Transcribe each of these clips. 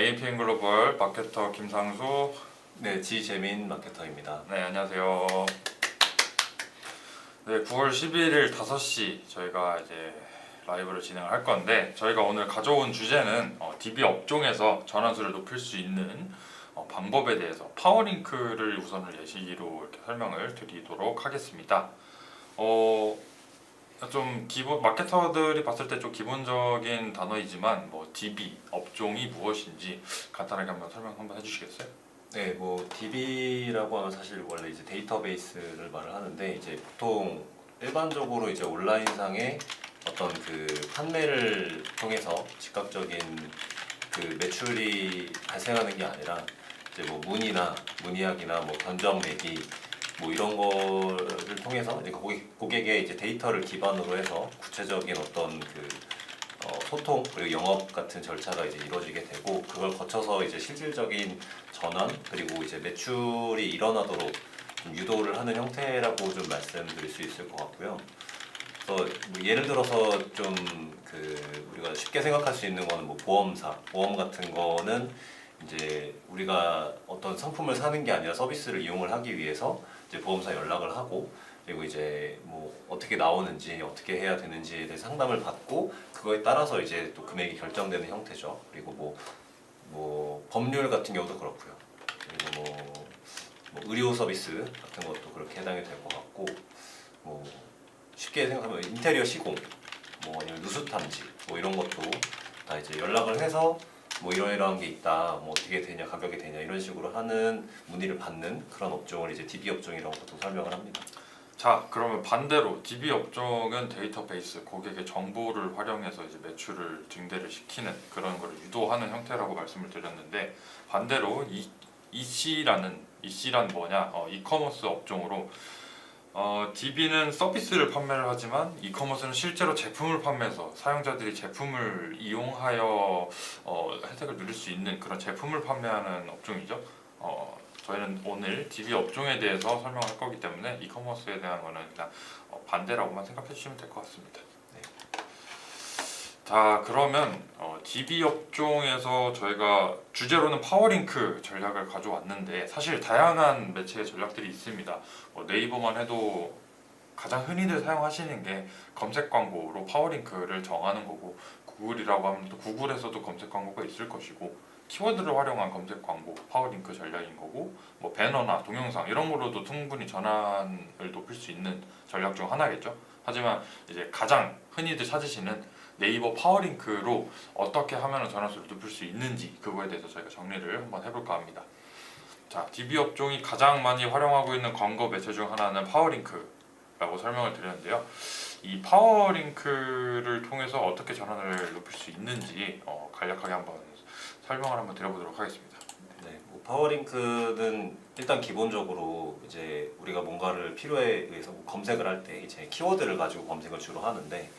APM 글로벌 마케터 김상수. 네, 지재민 마케터입니다. 네, 안녕하세요. 네, 9월 11일 5시 저희가 이제 라이브를 진행을 할 건데, 저희가 오늘 가져온 주제는 DB 업종에서 전환수를 높일 수 있는 방법에 대해서 파워링크를 우선을 예시로 이렇게 설명을 드리도록 하겠습니다. 좀 기본 마케터들이 봤을 때 좀 기본적인 단어이지만 DB 업종이 무엇인지 간단하게 한번 설명 한번 해주시겠어요? 네, DB라고 하면 사실 원래 이제 데이터베이스를 말을 하는데, 이제 보통 일반적으로 이제 온라인상의 어떤 그 판매를 통해서 즉각적인 그 매출이 발생하는 게 아니라, 이제 문의학이나 견적 매기 이런 거를 통해서 이제 고객의 이제 데이터를 기반으로 해서 구체적인 어떤 그 소통 그리고 영업 같은 절차가 이제 이루어지게 되고, 그걸 거쳐서 이제 실질적인 전환 그리고 이제 매출이 일어나도록 좀 유도를 하는 형태라고 좀 말씀드릴 수 있을 것 같고요. 그래서 예를 들어서 좀 우리가 쉽게 생각할 수 있는 거는 보험 같은 거는 이제 우리가 어떤 상품을 사는 게 아니라 서비스를 이용을 하기 위해서 이제 보험사 연락을 하고, 그리고 이제 어떻게 나오는지 어떻게 해야 되는지에 대해 상담을 받고, 그거에 따라서 이제 또 금액이 결정되는 형태죠. 그리고 법률 같은 경우도 그렇고요. 그리고 의료 서비스 같은 것도 그렇게 해당이 될 것 같고, 쉽게 생각하면 인테리어 시공, 아니면 누수 탐지 이런 것도 다 이제 연락을 해서 이러이러한 게 있다, 어떻게 되냐, 가격이 되냐, 이런 식으로 하는 문의를 받는 그런 업종을 이제 DB 업종이라고 또 설명을 합니다. 자, 그러면 반대로 DB 업종은 데이터베이스, 고객의 정보를 활용해서 이제 매출을 증대를 시키는 그런 걸 유도하는 형태라고 말씀을 드렸는데, 반대로 EC란 뭐냐? 이커머스 업종으로 DB는 서비스를 판매를 하지만 이커머스는 실제로 제품을 판매해서 사용자들이 제품을 이용하여 혜택을 누릴 수 있는 그런 제품을 판매하는 업종이죠. 저희는 오늘 DB 업종에 대해서 설명할 거기 때문에 이커머스에 대한 거는 그냥 반대라고만 생각해 주시면 될 것 같습니다. 네. 자, 그러면 DB 업종에서 저희가 주제로는 파워링크 전략을 가져왔는데, 사실 다양한 매체의 전략들이 있습니다. 네이버만 해도 가장 흔히들 사용하시는 게 검색 광고로 파워링크를 정하는 거고, 구글이라고 하면 또 구글에서도 검색 광고가 있을 것이고, 키워드를 활용한 검색 광고 파워링크 전략인 거고, 배너나 동영상 이런 거로도 충분히 전환을 높일 수 있는 전략 중 하나겠죠. 하지만 이제 가장 흔히들 찾으시는 네이버 파워링크로 어떻게 하면 전환수를 높일 수 있는지, 그거에 대해서 저희가 정리를 한번 해볼까 합니다. 자, DB 업종이 가장 많이 활용하고 있는 광고 매체 중 하나는 파워링크라고 설명을 드렸는데요. 이 파워링크를 통해서 어떻게 전환을 높일 수 있는지 간략하게 한번 설명을 한번 드려보도록 하겠습니다. 네, 파워링크는 일단 기본적으로 이제 우리가 뭔가를 필요에 의해서 검색을 할 때 이제 키워드를 가지고 검색을 주로 하는데,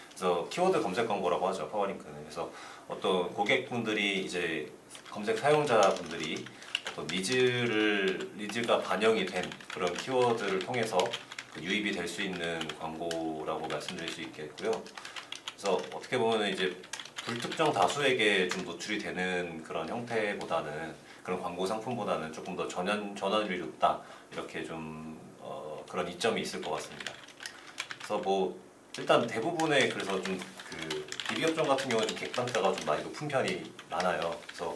그래서 키워드 검색 광고라고 하죠, 파워링크는. 그래서 어떤 고객분들이 이제 검색 사용자분들이 어떤 니즈가 반영이 된 그런 키워드를 통해서 유입이 될 수 있는 광고라고 말씀드릴 수 있겠고요. 그래서 어떻게 보면 이제 불특정 다수에게 좀 노출이 되는 그런 형태보다는, 그런 광고 상품보다는 조금 더 전환율이 높다, 이렇게 좀 그런 이점이 있을 것 같습니다. 그래서 일단 대부분의, 그래서 좀 DB 업종 같은 경우는 좀 객단가가 좀 많이 높은 편이 많아요. 그래서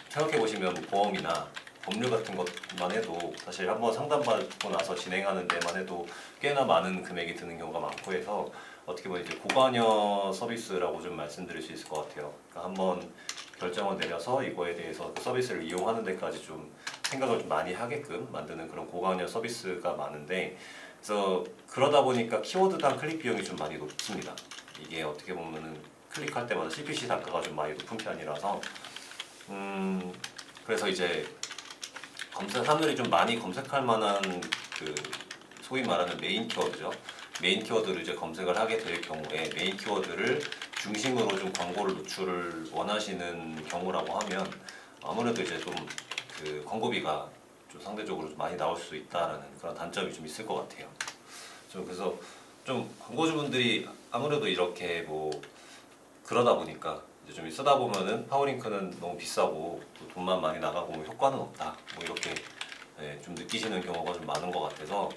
생각해 보시면 보험이나 법률 같은 것만 해도 사실 한번 상담받고 나서 진행하는 데만 해도 꽤나 많은 금액이 드는 경우가 많고 해서, 어떻게 보면 이제 고관여 서비스라고 좀 말씀드릴 수 있을 것 같아요. 그러니까 한번 결정을 내려서 이거에 대해서 그 서비스를 이용하는 데까지 좀 생각을 좀 많이 하게끔 만드는 그런 고관여 서비스가 많은데, 그래서 그러다 보니까 키워드당 클릭 비용이 좀 많이 높습니다. 이게 어떻게 보면은 클릭할 때마다 CPC 단가가 좀 많이 높은 편이라서, 그래서 이제 사람들이 좀 많이 검색할 만한 소위 말하는 메인 키워드죠. 메인 키워드를 이제 검색을 하게 될 경우에, 메인 키워드를 중심으로 좀 광고를 노출을 원하시는 경우라고 하면, 아무래도 이제 좀 광고비가 좀 상대적으로 좀 많이 나올 수 있다라는 그런 단점이 좀 있을 것 같아요. 그래서 좀 광고주분들이 아무래도 이렇게 그러다 보니까 이제 좀 쓰다 보면은 파워링크는 너무 비싸고 또 돈만 많이 나가고 뭐 효과는 없다. 뭐 이렇게 좀 느끼시는 경우가 좀 많은 것 같아서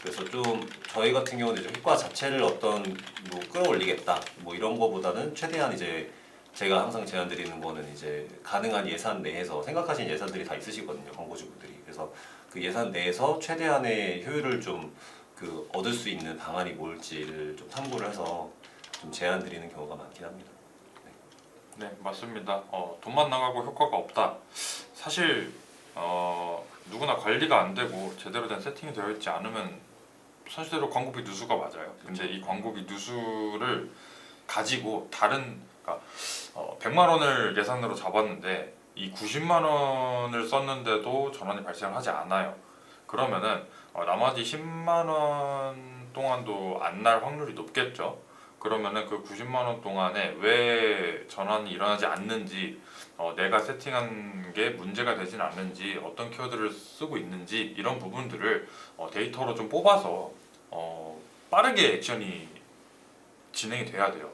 그래서 좀 저희 같은 경우는 이제 효과 자체를 어떤 뭐 끌어올리겠다 뭐 이런 거보다는 최대한 이제 제가 항상 제안드리는 거는 이제 가능한 예산 내에서 생각하신 예산들이 다 있으시거든요, 광고주분들이. 그래서 그 예산 내에서 최대한의 효율을 좀 그 얻을 수 있는 방안이 뭘지를 좀 참고를 해서 좀 제안 드리는 경우가 많긴 합니다. 네, 맞습니다. 돈만 나가고 효과가 없다. 사실 누구나 관리가 안 되고 제대로 된 세팅이 되어 있지 않으면 사실대로 광고비 누수가 맞아요. 근데 이 광고비 누수를 가지고 다른 그러니까 100만 원을 예산으로 잡았는데 이 90만 원을 썼는데도 전환이 발생하지 않아요. 그러면은 나머지 10만 원 동안도 안 날 확률이 높겠죠. 그러면은 그 90만 원 동안에 왜 전환이 일어나지 않는지, 내가 세팅한 게 문제가 되진 않는지, 어떤 키워드를 쓰고 있는지 이런 부분들을 데이터로 좀 뽑아서 빠르게 액션이 진행이 돼야 돼요.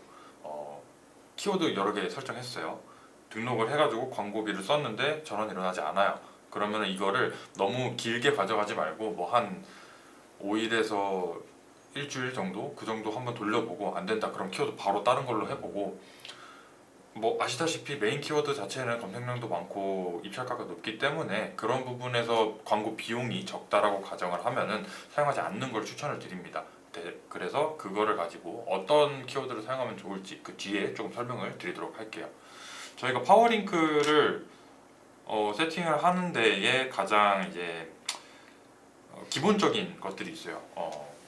키워드 여러 개 설정했어요. 등록을 해가지고 광고비를 썼는데 전환이 일어나지 않아요. 그러면 이거를 너무 길게 가져가지 말고 뭐 한 5일에서 일주일 정도 그 정도 한번 돌려보고 안 된다 그럼 키워드 바로 다른 걸로 해보고 뭐 아시다시피 메인 키워드 자체는 검색량도 많고 입찰가가 높기 때문에 그런 부분에서 광고 비용이 적다라고 가정을 하면은 사용하지 않는 걸 추천을 드립니다. 네, 그래서 그거를 가지고 어떤 키워드를 사용하면 좋을지 그 뒤에 조금 설명을 드리도록 할게요. 저희가 파워링크를 세팅을 하는 데에 가장 이제 기본적인 것들이 있어요.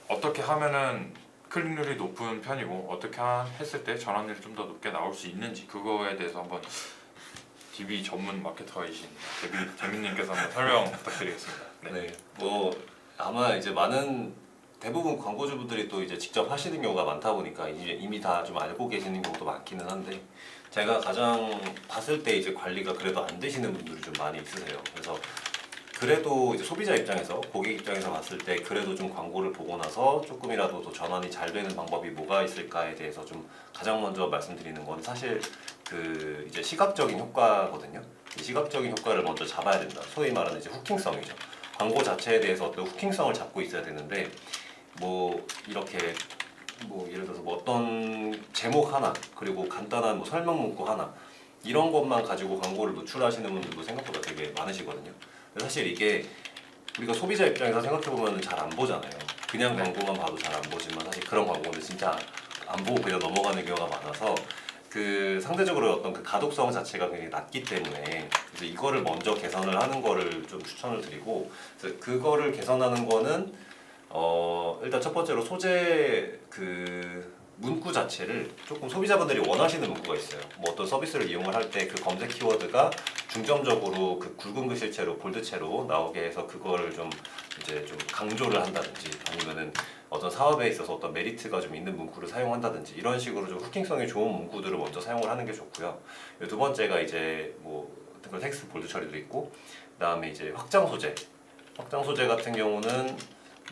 어떻게 하면은 클릭률이 높은 편이고 어떻게 했을 때 전환율이 좀 더 높게 나올 수 있는지 그거에 대해서 한번 DB 전문 마케터이신 재민님께서 한번 설명 부탁드리겠습니다. 네, 뭐 아마 이제 많은 대부분 광고주분들이 또 이제 직접 하시는 경우가 많다 보니까 이제 이미 다 좀 알고 계시는 경우도 많기는 한데 제가 가장 봤을 때 이제 관리가 그래도 안 되시는 분들이 좀 많이 있으세요. 그래서 그래도 이제 소비자 입장에서 고객 입장에서 봤을 때 그래도 좀 광고를 보고 나서 조금이라도 더 전환이 잘 되는 방법이 뭐가 있을까에 대해서 좀 가장 먼저 말씀드리는 건 사실 그 이제 시각적인 효과거든요. 이 시각적인 효과를 먼저 잡아야 된다. 소위 말하는 이제 후킹성이죠. 광고 자체에 대해서 어떤 후킹성을 잡고 있어야 되는데 뭐 이렇게 뭐 예를 들어서 뭐 어떤 제목 하나 그리고 간단한 뭐 설명 문구 하나 이런 것만 가지고 광고를 노출하시는 분들도 생각보다 되게 많으시거든요. 근데 사실 이게 우리가 소비자 입장에서 생각해 보면 잘 안 보잖아요. 그냥 광고만 봐도 잘 안 보지만 사실 그런 광고는 진짜 안 보고 그냥 넘어가는 경우가 많아서 그 상대적으로 어떤 그 가독성 자체가 굉장히 낮기 때문에 그래서 이거를 먼저 개선을 하는 거를 좀 추천을 드리고 그래서 그거를 개선하는 거는 일단 첫 번째로 소재 그 문구 자체를 조금 소비자분들이 원하시는 문구가 있어요. 뭐 어떤 서비스를 이용을 할 때 그 검색 키워드가 중점적으로 그 굵은 글씨체로 볼드체로 나오게 해서 그거를 좀 이제 좀 강조를 한다든지 아니면은 어떤 사업에 있어서 어떤 메리트가 좀 있는 문구를 사용한다든지 이런 식으로 좀 후킹성이 좋은 문구들을 먼저 사용을 하는 게 좋고요. 두 번째가 이제 뭐 텍스트 볼드 처리도 있고 그다음에 이제 확장 소재 같은 경우는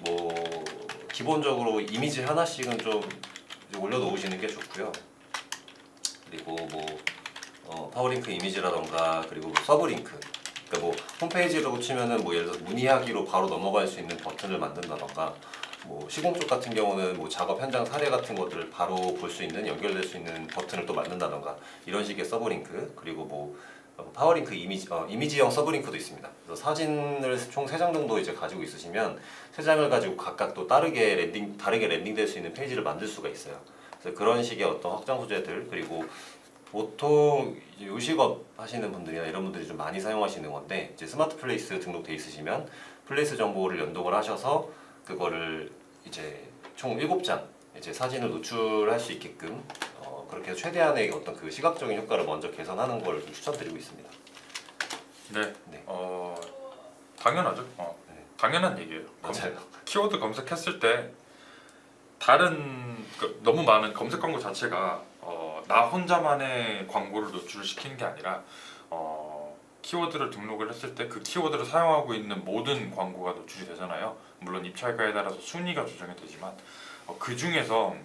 뭐 기본적으로 이미지 하나씩은 좀 이제 올려놓으시는 게 좋고요. 그리고 뭐 파워링크 이미지라던가 그리고 서브링크 그러니까 뭐 홈페이지라고 치면은 뭐 예를 들어서 문의하기로 바로 넘어갈 수 있는 버튼을 만든다던가 뭐 시공 쪽 같은 경우는 뭐 작업 현장 사례 같은 것들을 바로 볼 수 있는 연결될 수 있는 버튼을 또 만든다던가 이런 식의 서브링크 그리고 뭐 파워링크 이미지형 서브링크도 있습니다. 그래서 사진을 총 3장 정도 이제 가지고 있으시면 3장을 가지고 각각 또 다르게 랜딩될 수 있는 페이지를 만들 수가 있어요. 그래서 그런 식의 어떤 확장 소재들 그리고 보통 이제 요식업 하시는 분들이나 이런 분들이 좀 많이 사용하시는 건데 이제 스마트 플레이스 등록돼 있으시면 플레이스 정보를 연동을 하셔서 그거를 이제 총 7장 이제 사진을 노출할 수 있게끔 그렇게 해서 최대한의 어떤 그 시각적인 효과를 먼저 개선하는 걸 좀 추천드리고 있습니다. 네. 네. 당연하죠. 네. 당연한 얘기예요. 맞아요. 키워드 검색했을 때 다른 너무 많은 검색 광고 자체가 나 혼자만의 광고를 노출시키는 게 아니라 키워드를 등록을 했을 때 그 키워드를 사용하고 있는 모든 광고가 노출이 되잖아요. 물론 입찰가에 따라서 순위가 조정이 되지만 그 중에서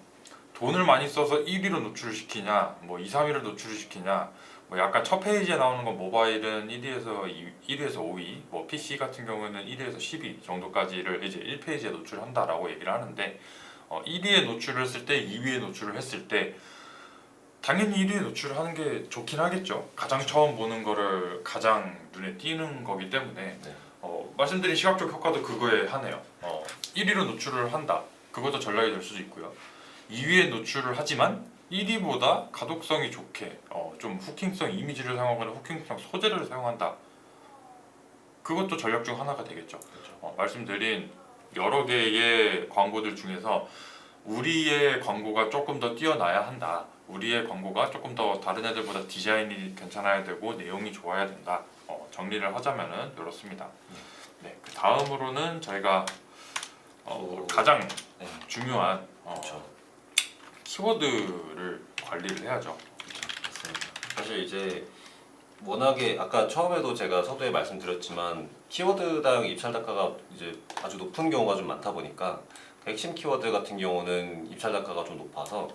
돈을 많이 써서 1위로 노출을 시키냐, 뭐 2, 3위를 노출을 시키냐, 뭐 약간 첫 페이지에 나오는 건 모바일은 1위에서 5위, 뭐 PC 같은 경우는 1위에서 10위 정도까지를 이제 1페이지에 노출한다라고 얘기를 하는데 1위에 노출을 했을 때, 2위에 노출을 했을 때 당연히 1위에 노출을 하는 게 좋긴 하겠죠. 가장 처음 보는 거를 가장 눈에 띄는 거기 때문에 네. 말씀드린 시각적 효과도 그거에 하네요. 1위로 노출을 한다. 그것도 전략이 될 수도 있고요. 2위에 노출을 하지만 1위보다 가독성이 좋게 좀 후킹성 이미지를 사용하거나 후킹성 소재를 사용한다. 그것도 전략 중 하나가 되겠죠. 그렇죠. 말씀드린 여러 개의 광고들 중에서 우리의 광고가 조금 더 뛰어나야 한다. 우리의 광고가 조금 더 다른 애들보다 디자인이 괜찮아야 되고 내용이 좋아야 된다. 정리를 하자면은 이렇습니다. 네, 그 다음으로는 저희가 가장 네. 중요한 그렇죠. 키워드를 관리를 해야죠. 맞습니다. 사실 이제 워낙에 아까 처음에도 제가 서두에 말씀드렸지만 키워드당 입찰 단가가 이제 아주 높은 경우가 좀 많다 보니까 그 핵심 키워드 같은 경우는 입찰 단가가 좀 높아서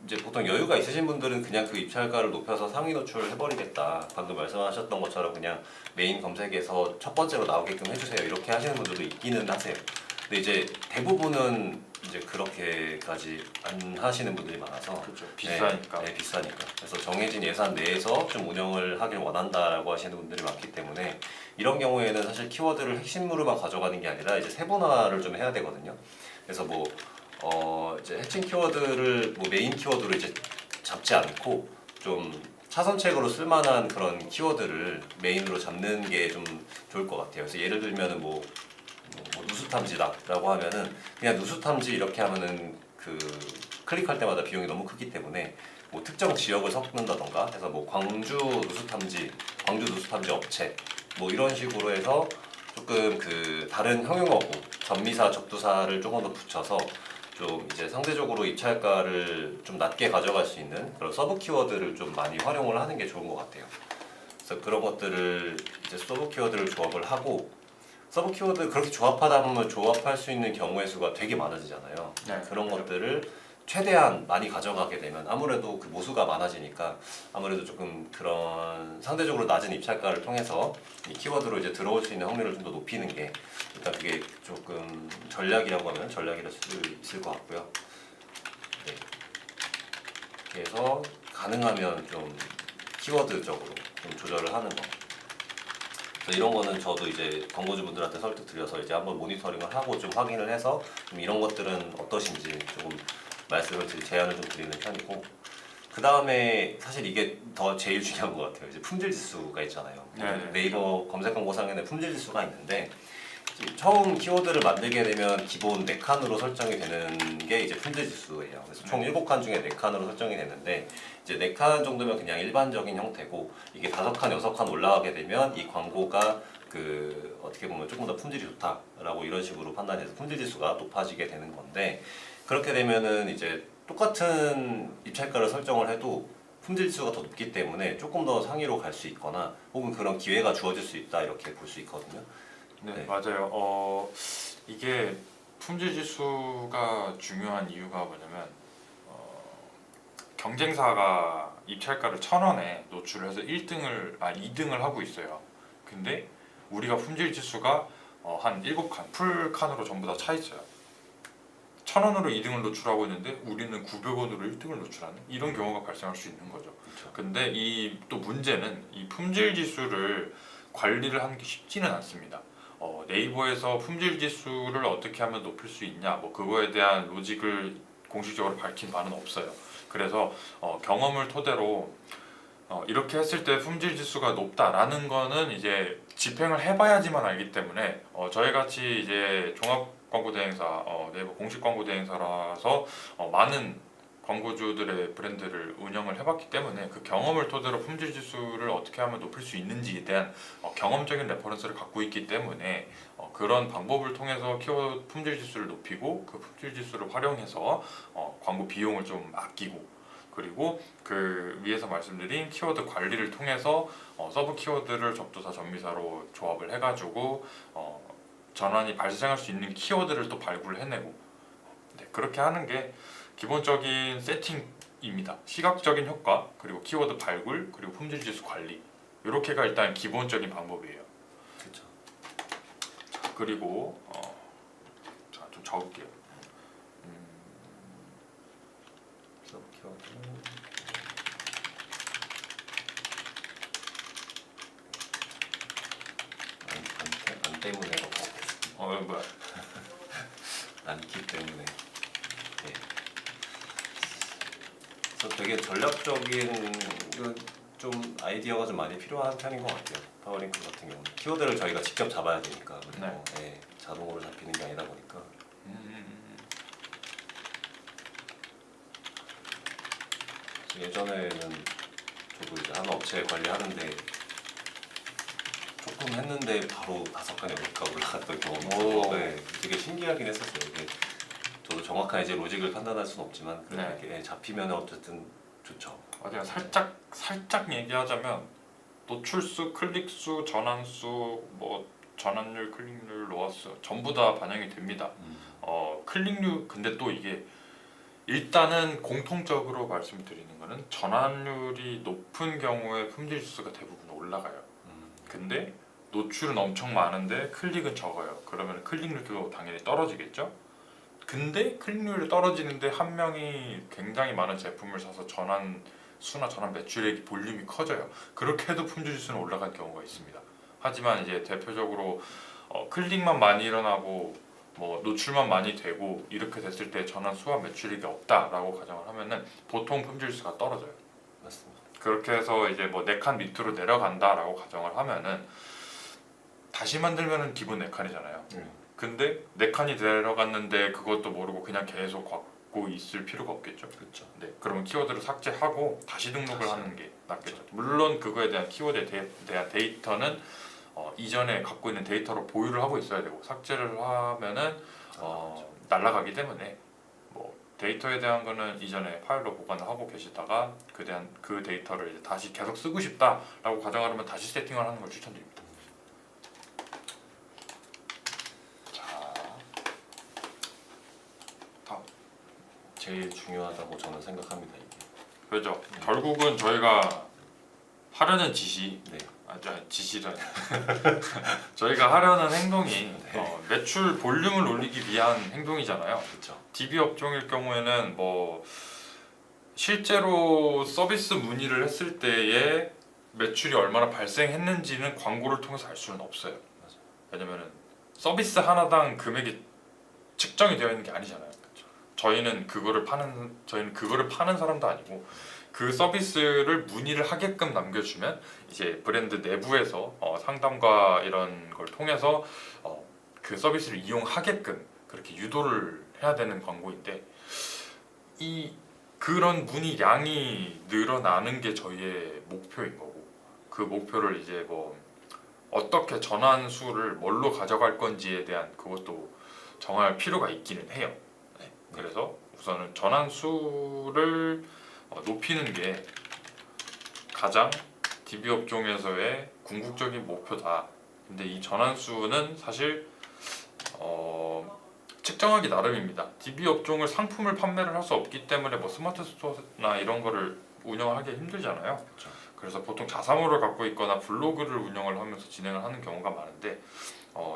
이제 보통 여유가 있으신 분들은 그냥 그 입찰가를 높여서 상위 노출을 해버리겠다. 방금 말씀하셨던 것처럼 그냥 메인 검색에서 첫 번째로 나오게끔 해주세요. 이렇게 하시는 분들도 있기는 하세요. 근데 이제 대부분은 이제 그렇게까지 안 하시는 분들이 많아서 그렇죠. 비싸니까. 네, 비싸니까. 그래서 정해진 예산 내에서 좀 운영을 하길 원한다라고 하시는 분들이 많기 때문에 이런 경우에는 사실 키워드를 핵심으로만 가져가는 게 아니라 이제 세분화를 좀 해야 되거든요. 그래서 뭐 이제 핵심 키워드를 뭐 메인 키워드로 이제 잡지 않고 좀 차선책으로 쓸만한 그런 키워드를 메인으로 잡는 게 좀 좋을 것 같아요. 그래서 예를 들면은 뭐 누수 탐지다라고 하면은 그냥 누수 탐지 이렇게 하면은 그 클릭할 때마다 비용이 너무 크기 때문에 뭐 특정 지역을 섞는다던가 해서 뭐 광주 누수 탐지 업체 뭐 이런 식으로 해서 조금 그 다른 형용어구 전미사 접두사를 조금 더 붙여서 좀 이제 상대적으로 입찰가를 좀 낮게 가져갈 수 있는 그런 서브 키워드를 좀 많이 활용을 하는 게 좋은 것 같아요. 그래서 그런 것들을 이제 서브 키워드를 조합을 하고 서브 키워드 그렇게 조합하다 보면 조합할 수 있는 경우의 수가 되게 많아지잖아요. 네, 그런 그렇죠. 것들을 최대한 많이 가져가게 되면 아무래도 그 모수가 많아지니까 아무래도 조금 그런 상대적으로 낮은 입찰가를 통해서 이 키워드로 이제 들어올 수 있는 확률을 좀 더 높이는 게 일단 그게 조금 전략이라고 하면 전략이랄 수 있을 것 같고요. 네. 그래서 가능하면 좀 키워드적으로 좀 조절을 하는 거. 그래서 이런 거는 저도 이제 광고주분들한테 설득드려서 이제 한번 모니터링을 하고 좀 확인을 해서 좀 이런 것들은 어떠신지 조금 제안을 좀 드리는 편이고 그 다음에 사실 이게 더 제일 중요한 것 같아요. 이제 품질 지수가 있잖아요. 네. 네이버 검색 광고상에는 품질 지수가 있는데 처음 키워드를 만들게 되면 기본 4칸으로 설정이 되는 게 이제 품질 지수예요. 그래서 총 7칸 중에 4칸으로 설정이 되는데 이제 4칸 정도면 그냥 일반적인 형태고 이게 5칸, 6칸 올라가게 되면 이 광고가 그 어떻게 보면 조금 더 품질이 좋다라고 이런 식으로 판단해서 품질 지수가 높아지게 되는 건데 그렇게 되면은 이제 똑같은 입찰가를 설정을 해도 품질 지수가 더 높기 때문에 조금 더 상위로 갈 수 있거나 혹은 그런 기회가 주어질 수 있다 이렇게 볼 수 있거든요. 네, 네. 맞아요. 이게 품질 지수가 중요한 이유가 뭐냐면 경쟁사가 입찰가를 1,000원에 노출을 해서 2등을 하고 있어요. 근데 우리가 품질 지수가 한 7칸, 풀칸으로 전부 다 차 있어요. 1,000원으로 2등을 노출하고 있는데 우리는 900원으로 1등을 노출하는 이런 경우가 발생할 수 있는 거죠. 그렇죠. 근데 이 또 문제는 이 품질 지수를 관리를 하는 게 쉽지는 않습니다. 네이버에서 품질 지수를 어떻게 하면 높일 수 있냐, 뭐 그거에 대한 로직을 공식적으로 밝힌 바는 없어요. 그래서 경험을 토대로 이렇게 했을 때 품질 지수가 높다라는 거는 이제 집행을 해봐야지만 알기 때문에 저희 같이 이제 종합 광고 대행사, 네이버 공식 광고 대행사라서 많은 광고주들의 브랜드를 운영을 해봤기 때문에 그 경험을 토대로 품질 지수를 어떻게 하면 높일 수 있는지에 대한 경험적인 레퍼런스를 갖고 있기 때문에 그런 방법을 통해서 키워드 품질 지수를 높이고 그 품질 지수를 활용해서 광고 비용을 좀 아끼고 그리고 그 위에서 말씀드린 키워드 관리를 통해서 서브 키워드를 접두사 전미사로 조합을 해가지고 전환이 발생할 수 있는 키워드를 또 발굴해내고 네, 그렇게 하는 게 기본적인 세팅입니다. 시각적인 효과, 그리고 키워드 발굴, 그리고 품질 지수 관리, 이렇게가 일단 기본적인 방법이에요. 그렇죠. 그리고 자, 좀 적을게요. 서브 키워드. 안 때문에라고. 뭐야? 않기 때문에. 네. 그래서 되게 전략적인 좀 아이디어가 좀 많이 필요한 편인 것 같아요. 파워링크 같은 경우는 키워드를 저희가 직접 잡아야 되니까 네, 자동으로 잡히는 게 아니다 보니까. 예전에는 저도 이제 한 업체 관리하는데 조금 했는데 바로 5칸 6칸 올라갔던 경험이 있어서 네, 되게 신기하긴 했었어요. 이게 저도 정확한 이제 로직을 판단할 수는 없지만 이렇게 잡히면 어쨌든 좋죠. 제가 살짝 얘기하자면 노출수, 클릭수, 전환수, 뭐 전환율, 클릭률, 로아수 전부 다 반영이 됩니다. 클릭률 근데 또 이게 일단은 공통적으로 말씀드리는 거는 전환율이 높은 경우에 품질 지수가 대부분 올라가요. 근데 노출은 엄청 많은데 클릭은 적어요. 그러면 클릭률도 당연히 떨어지겠죠. 근데 클릭률이 떨어지는데 한 명이 굉장히 많은 제품을 사서 전환 수나 전환 매출액 볼륨이 커져요. 그렇게 해도 품질 지수는 올라갈 경우가 있습니다. 하지만 이제 대표적으로 클릭만 많이 일어나고 뭐 노출만 많이 되고 이렇게 됐을 때 전환 수와 매출액이 없다라고 가정을 하면은 보통 품질 지수가 떨어져요. 맞습니다. 그렇게 해서 이제 뭐 4칸 밑으로 내려간다라고 가정을 하면은 다시 만들면은 기본 4칸이잖아요. 근데 4칸이 내려갔는데 그것도 모르고 그냥 계속 갖고 있을 필요가 없겠죠. 그렇죠. 네, 그러면 키워드를 삭제하고 다시 등록을 하는 게 낫겠죠. 물론 그거에 대한 키워드에 대한 데이터는 이전에 갖고 있는 데이터로 보유를 하고 있어야 되고 삭제를 하면은 날아가기 때문에 뭐 데이터에 대한 거는 이전에 파일로 보관을 하고 계시다가 그 데이터를 이제 다시 계속 쓰고 싶다라고 가정하려면 다시 세팅을 하는 걸 추천드립니다. 제일 중요하다고 저는 생각합니다. 이게. 그렇죠. 결국은 저희가 하려는 짓이 네. 짓이란 저희가 하려는 행동이 매출 볼륨을 올리기 위한 행동이잖아요. 그렇죠. DB 업종일 경우에는 뭐 실제로 서비스 문의를 했을 때에 매출이 얼마나 발생했는지는 광고를 통해서 알 수는 없어요. 맞아요. 왜냐면은 서비스 하나당 금액이 측정이 되어 있는 게 아니잖아요. 저희는 그거를 파는 사람도 아니고 그 서비스를 문의를 하게끔 남겨주면 이제 브랜드 내부에서 상담과 이런 걸 통해서 그 서비스를 이용하게끔 그렇게 유도를 해야 되는 광고인데 그런 문의 양이 늘어나는 게 저희의 목표인 거고 그 목표를 이제 뭐 어떻게 전환 수를 뭘로 가져갈 건지에 대한 그것도 정할 필요가 있기는 해요. 그래서 우선은 전환 수를 높이는 게 가장 DB 업종에서의 궁극적인 목표다. 근데 이 전환 수는 사실 측정하기 나름입니다. DB 업종을 상품을 판매를 할 수 없기 때문에 뭐 스마트 스토어나 이런 거를 운영하기 힘들잖아요. 그렇죠. 그래서 보통 자사모를 갖고 있거나 블로그를 운영을 하면서 진행을 하는 경우가 많은데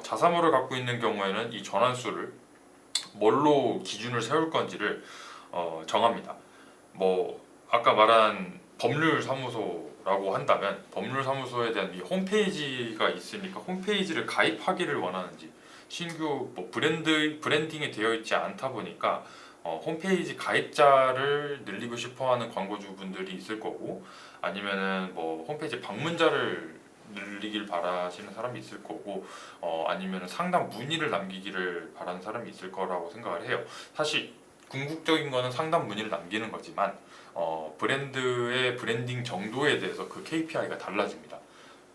자사모를 갖고 있는 경우에는 이 전환 수를 뭘로 기준을 세울 건지를 정합니다. 뭐 아까 말한 법률사무소라고 한다면 법률사무소에 대한 이 홈페이지가 있으니까 홈페이지를 가입하기를 원하는지 신규 뭐 브랜딩이 되어 있지 않다 보니까 홈페이지 가입자를 늘리고 싶어하는 광고주분들이 있을 거고 아니면은 뭐 홈페이지 방문자를 늘리길 바라시는 사람이 있을 거고 아니면 상담 문의를 남기기를 바라는 사람이 있을 거라고 생각을 해요. 사실 궁극적인 거는 상담 문의를 남기는 거지만 브랜드의 브랜딩 정도에 대해서 그 KPI가 달라집니다.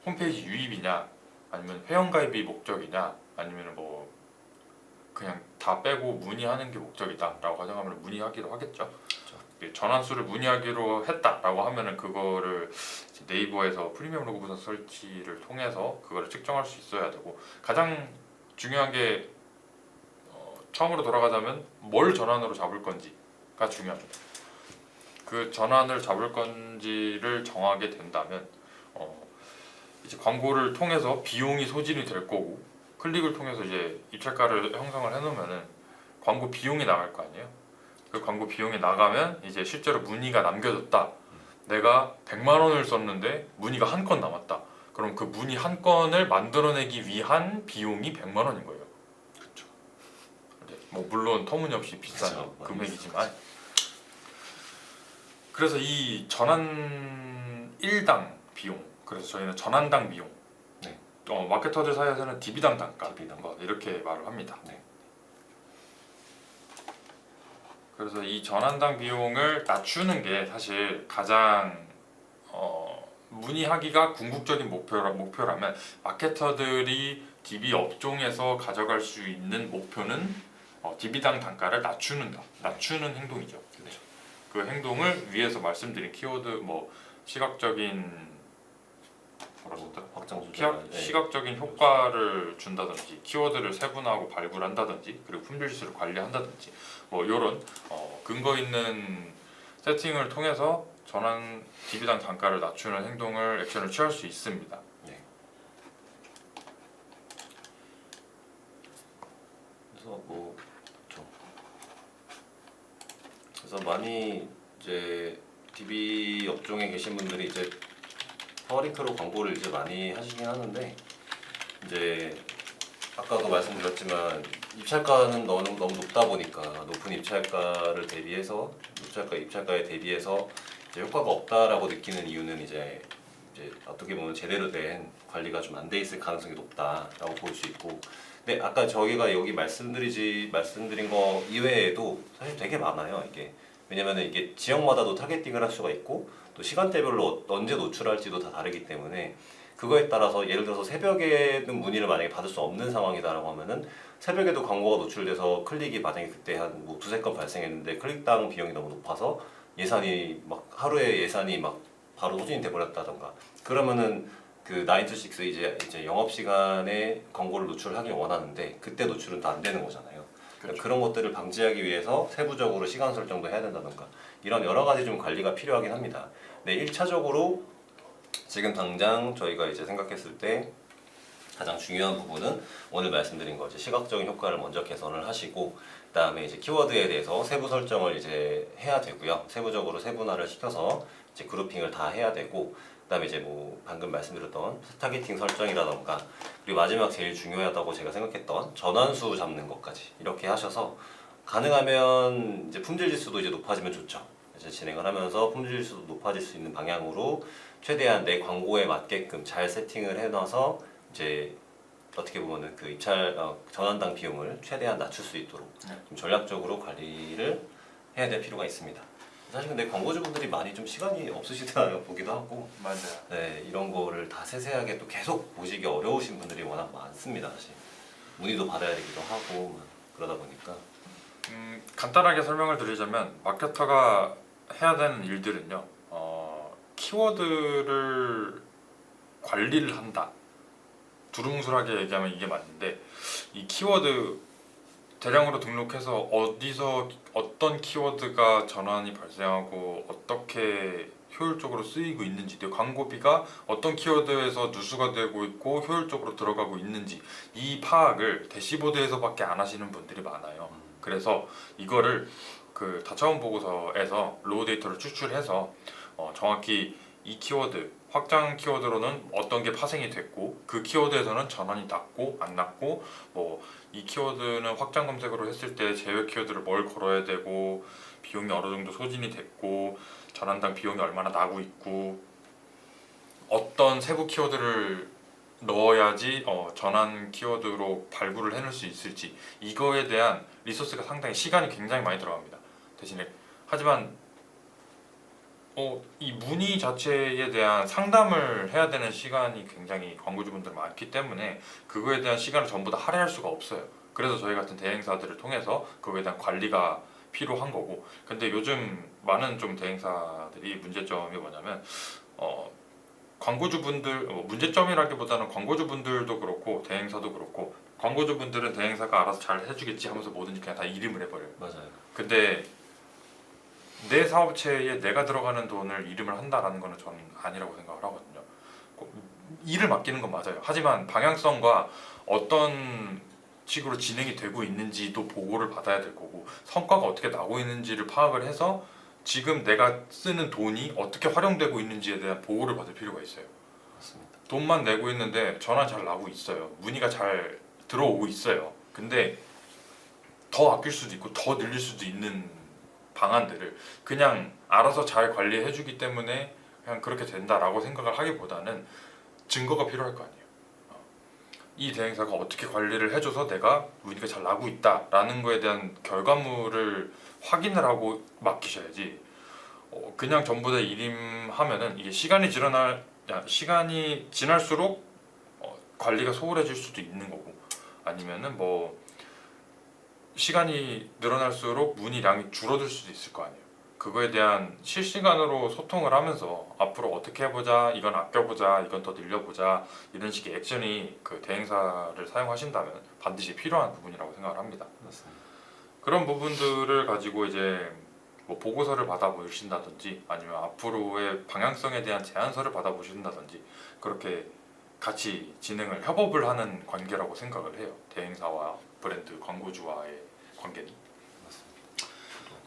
홈페이지 유입이냐 아니면 회원가입이 목적이냐 아니면 뭐 그냥 다 빼고 문의하는 게 목적이다라고 가정하면 문의하기로 하겠죠. 전환수를 문의하기로 했다라고 하면은 그거를 네이버에서 프리미엄 로고 분석 설치를 통해서 그거를 측정할 수 있어야 되고 가장 중요한 게 처음으로 돌아가자면 뭘 전환으로 잡을 건지가 중요합니다. 그 전환을 잡을 건지를 정하게 된다면 이제 광고를 통해서 비용이 소진이 될 거고 클릭을 통해서 이제 입찰가를 형성을 해놓으면은 광고 비용이 나갈 거 아니에요. 그 광고 비용이 나가면 이제 실제로 문의가 남겨졌다. 내가 100만 원을 썼는데 문의가 한 건 남았다. 그럼 그 문의 한 건을 만들어내기 위한 비용이 100만 원인 거예요. 그렇죠. 뭐 물론 터무니없이 비싼 그렇죠. 금액이지만 그래서 이 전환 1당 비용, 그래서 저희는 전환당 비용, 네. 마케터들 사이에서는 DB당 단가 DB당. 이렇게 말을 합니다. 네. 그래서 이 전환당 비용을 낮추는 게 사실 가장 문의하기가 궁극적인 목표라면 마케터들이 DB 업종에서 가져갈 수 있는 목표는 DB당 단가를 낮추는 행동이죠. 그렇죠. 그 행동을 위해서 말씀드린 키워드 뭐 시각적인 뭐라고 했더라? 확장 수준. 시각적인 효과를 준다든지 키워드를 세분화하고 발굴한다든지 그리고 품질 지수를 관리한다든지 뭐 이런 근거 있는 세팅을 통해서 전환 DB당 단가를 낮추는 액션을 취할 수 있습니다. 네. 그래서 뭐 그렇죠. 그래서 많이 이제 DB 업종에 계신 분들이 이제 파워링크로 광고를 이제 많이 하시긴 하는데 이제 아까도 말씀드렸지만 입찰가는 너무 높다 보니까 높은 입찰가에 대비해서 이제 효과가 없다라고 느끼는 이유는 이제 어떻게 보면 제대로 된 관리가 좀 안 돼 있을 가능성이 높다라고 볼 수 있고, 근데 아까 저희가 여기 말씀드린 거 이외에도 사실 되게 많아요. 이게 왜냐면은 이게 지역마다도 타겟팅을 할 수가 있고 또 시간대별로 언제 노출할지도 다 다르기 때문에 그거에 따라서 예를 들어서 새벽에는 문의를 만약에 받을 수 없는 상황이다라고 하면은 새벽에도 광고가 노출돼서 클릭이 만약에 그때 한 뭐 두세 건 발생했는데 클릭당 비용이 너무 높아서 예산이 막 하루에 예산이 막 바로 소진이 돼 버렸다던가 그러면은 그 9 to 6 이제 영업 시간에 광고를 노출하길 원하는데 그때 노출은 다 안 되는 거잖아요. 그렇죠. 그런 것들을 방지하기 위해서 세부적으로 시간 설정도 해야 된다던가 이런 여러 가지 좀 관리가 필요하긴 합니다. 네, 1차적으로 지금 당장 저희가 이제 생각했을 때 가장 중요한 부분은 오늘 말씀드린 거지 시각적인 효과를 먼저 개선을 하시고 그다음에 이제 키워드에 대해서 세부 설정을 이제 해야 되고요. 세부적으로 세분화를 시켜서 이제 그룹핑을 다 해야 되고 그다음에 이제 뭐 방금 말씀드렸던 타겟팅 설정이라던가 그리고 마지막 제일 중요하다고 제가 생각했던 전환수 잡는 것까지 이렇게 하셔서 가능하면 이제 품질 지수도 이제 높아지면 좋죠. 이제 진행을 하면서 품질 지수도 높아질 수 있는 방향으로 최대한 내 광고에 맞게끔 잘 세팅을 해놔서 이제 어떻게 보면은 그 전환당 비용을 최대한 낮출 수 있도록 좀 전략적으로 관리를 해야 될 필요가 있습니다. 사실 근데 광고주분들이 많이 좀 시간이 없으시다 보기도 하고 맞아요. 네, 이런 거를 다 세세하게 또 계속 보시기 어려우신 분들이 워낙 많습니다. 사실 문의도 받아야 되기도 하고 그러다 보니까 간단하게 설명을 드리자면 마케터가 해야 되는 일들은요. 키워드를 관리를 한다. 두루뭉술하게 얘기하면 이게 맞는데 이 키워드 대량으로 등록해서 어디서 어떤 키워드가 전환이 발생하고 어떻게 효율적으로 쓰이고 있는지 광고비가 어떤 키워드에서 누수가 되고 있고 효율적으로 들어가고 있는지 이 파악을 대시보드에서밖에 안 하시는 분들이 많아요. 그래서 이거를 그 다차원 보고서에서 로우 데이터를 추출해서 정확히 이 키워드 확장 키워드로는 어떤 게 파생이 됐고 그 키워드에서는 전환이 났고 안 났고 뭐 이 키워드는 확장 검색으로 했을 때 제외 키워드를 뭘 걸어야 되고 비용이 어느 정도 소진이 됐고 전환당 비용이 얼마나 나고 있고 어떤 세부 키워드를 넣어야지 전환 키워드로 발굴을 해낼 수 있을지 이거에 대한 리소스가 상당히 시간이 굉장히 많이 들어갑니다. 대신에 하지만 이 문의 자체에 대한 상담을 해야 되는 시간이 굉장히 광고주분들 많기 때문에 그거에 대한 시간을 전부 다 할애할 수가 없어요. 그래서 저희 같은 대행사들을 통해서 그거에 대한 관리가 필요한 거고 근데 요즘 많은 좀 대행사들이 문제점이 뭐냐면 광고주분들 문제점이라기보다는 광고주분들도 그렇고 대행사도 그렇고 광고주분들은 대행사가 알아서 잘 해주겠지 하면서 뭐든지 그냥 다 이름을 해버려요. 맞아요. 근데 내 사업체에 내가 들어가는 돈을 이름을 한다라는 거는 저는 아니라고 생각을 하거든요. 일을 맡기는 건 맞아요. 하지만 방향성과 어떤 식으로 진행이 되고 있는지도 보고를 받아야 될 거고, 성과가 어떻게 나고 있는지를 파악을 해서 지금 내가 쓰는 돈이 어떻게 활용되고 있는지에 대한 보고를 받을 필요가 있어요. 맞습니다. 돈만 내고 있는데 전화 잘 나고 있어요. 문의가 잘 들어오고 있어요. 근데 더 아낄 수도 있고 더 늘릴 수도 있는 방안들을 그냥 알아서 잘 관리해 주기 때문에 그냥 그렇게 된다라고 생각을 하기보다는 증거가 필요할 거 아니에요. 이 대행사가 어떻게 관리를 해줘서 내가 문의가 잘 나고 있다라는 거에 대한 결과물을 확인을 하고 맡기셔야지. 그냥 전부 다 일임하면은 이게 시간이 지날수록 관리가 소홀해질 수도 있는 거고, 아니면은 뭐 시간이 늘어날수록 문의량이 줄어들 수도 있을 거 아니에요. 그거에 대한 실시간으로 소통을 하면서 앞으로 어떻게 해보자, 이건 아껴보자, 이건 더 늘려보자, 이런 식의 액션이 그 대행사를 사용하신다면 반드시 필요한 부분이라고 생각을 합니다. 맞습니다. 그런 부분들을 가지고 이제 뭐 보고서를 받아보신다든지 아니면 앞으로의 방향성에 대한 제안서를 받아보신다든지 그렇게 같이 진행을 협업을 하는 관계라고 생각을 해요. 대행사와 브랜드 광고주와의 관계는.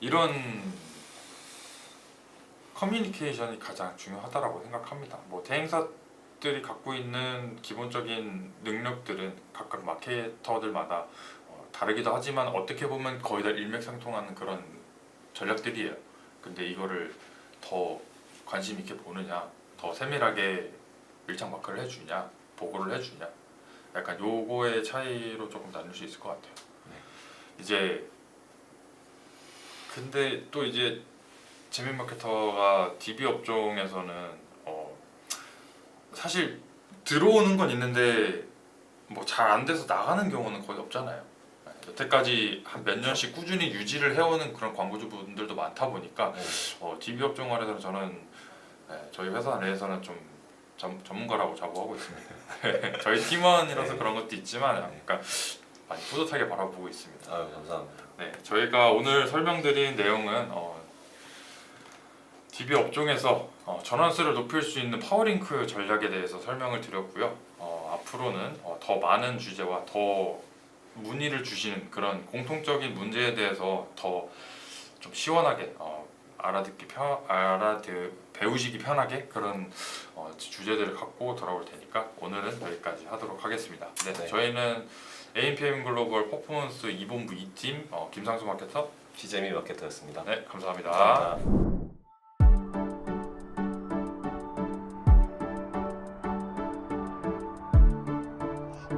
이런 커뮤니케이션이 가장 중요하다라고 생각합니다. 뭐 대행사들이 갖고 있는 기본적인 능력들은 각각 마케터들마다 다르기도 하지만 어떻게 보면 거의 다 일맥상통하는 그런 전략들이에요. 근데 이거를 더 관심 있게 보느냐, 더 세밀하게 밀착 마크를 해주냐, 보고를 해주냐, 약간 요거의 차이로 조금 나눌 수 있을 것 같아요. 이제 근데 또 이제 재미 마케터가 DB 업종에서는 사실 들어오는 건 있는데 뭐 잘 안 돼서 나가는 경우는 거의 없잖아요. 여태까지 한 몇 년씩 꾸준히 유지를 해오는 그런 광고주분들도 많다 보니까 DB 업종 안에서는 저는 저희 회사 내에서는 좀 전문가라고 자부하고 있습니다. 저희 팀원이라서 그런 것도 있지만 약간 많이 뿌듯하게 바라보고 있습니다. 아유, 감사합니다. 네, 저희가 오늘 설명드린 내용은 DB 업종에서 전환수를 높일 수 있는 파워링크 전략에 대해서 설명을 드렸고요. 앞으로는 더 많은 주제와 더 문의를 주시는 그런 공통적인 문제에 대해서 더 좀 시원하게 배우시기 편하게 그런 주제들을 갖고 돌아올 테니까 오늘은 여기까지 하도록 하겠습니다. 네, 네. 저희는 AMPM 글로벌 퍼포먼스 2본부 2팀 김상수 마케터, 시재미 마케터였습니다. 네, 감사합니다. 감사합니다.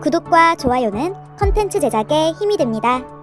구독과 좋아요는 컨텐츠 제작에 힘이 됩니다.